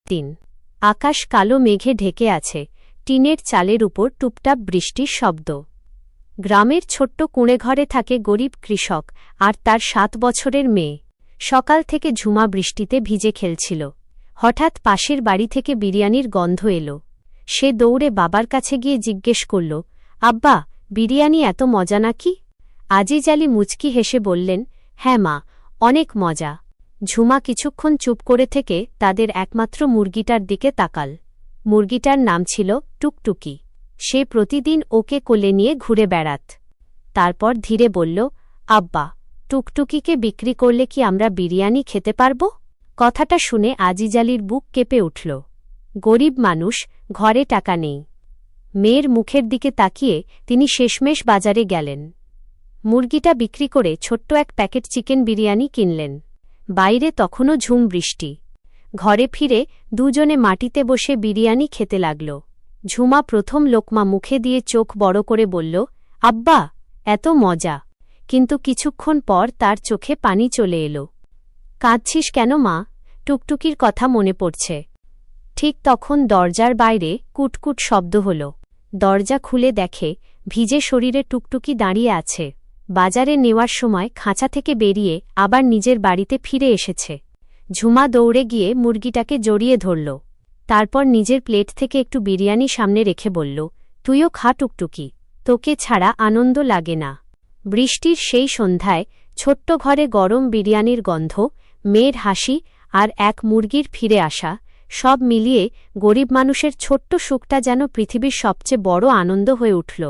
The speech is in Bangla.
দিন। আকাশ কালো মেঘে ঢেকে আছে, টিনের চালের উপর টুপটাপ বৃষ্টির শব্দ। গ্রামের ছোট্ট কুঁড়েঘরে থাকে গরিব কৃষক আর তার 7 বছরের মেয়ে। সকাল থেকে ঝুমা বৃষ্টিতে ভিজে খেলছিল। হঠাৎ পাশের বাড়ি থেকে বিরিয়ানির গন্ধ এলো। সে দৌড়ে বাবার কাছে গিয়ে জিজ্ঞেস করল, আব্বা, বিরিয়ানি এত মজা নাকি? আজিজ আলী মুচকি হেসে বললেন, হ্যাঁ মা, অনেক মজা। ঝুমা কিছুক্ষণ চুপ করে থেকে তাদের একমাত্র মুরগিটার দিকে তাকাল। মুরগিটার নাম ছিল টুকটুকি। সে প্রতিদিন ওকে কোলে নিয়ে ঘুরে বেড়াত। তারপর ধীরে বলল, আব্বা, টুকটুকিকে বিক্রি করলে কি আমরা বিরিয়ানি খেতে পারব? কথাটা শুনে আজিজ আলীর বুক কেঁপে উঠল। গরিব মানুষ, ঘরে টাকা নেই। মেয়ের মুখের দিকে তাকিয়ে তিনি শেষমেশ বাজারে গেলেন। মুরগিটা বিক্রি করে ছোট্ট এক প্যাকেট চিকেন বিরিয়ানি কিনলেন। বাইরে তখনও ঝুম বৃষ্টি। ঘরে ফিরে দুজনে মাটিতে বসে বিরিয়ানি খেতে লাগল। ঝুমা প্রথম লোকমা মুখে দিয়ে চোখ বড় করে বলল, আব্বা, এত মজা। কিন্তু কিছুক্ষণ পর তার চোখে পানি চলে এলো। কাঁদছিস কেন মা? টুকটুকির কথা মনে পড়ছে। ঠিক তখন দরজার বাইরে কুটকুট শব্দ হল। দরজা খুলে দেখে ভিজে শরীরে টুকটুকি দাঁড়িয়ে আছে। বাজারে নেওয়ার সময় খাঁচা থেকে বেরিয়ে আবার নিজের বাড়িতে ফিরে এসেছে। ঝুমা দৌড়ে গিয়ে মুরগিটাকে জড়িয়ে ধরল। তারপর নিজের প্লেট থেকে একটু বিরিয়ানি সামনে রেখে বলল, তুইও খা টুকটুকি, তোকে ছাড়া আনন্দ লাগে না। বৃষ্টির সেই সন্ধ্যায় ছোট্ট ঘরে গরম বিরিয়ানির গন্ধ, মেয়ের হাসি আর এক মুরগির ফিরে আসা, সব মিলিয়ে গরিব মানুষের ছোট্ট সুখটা যেন পৃথিবীর সবচেয়ে বড় আনন্দ হয়ে উঠল।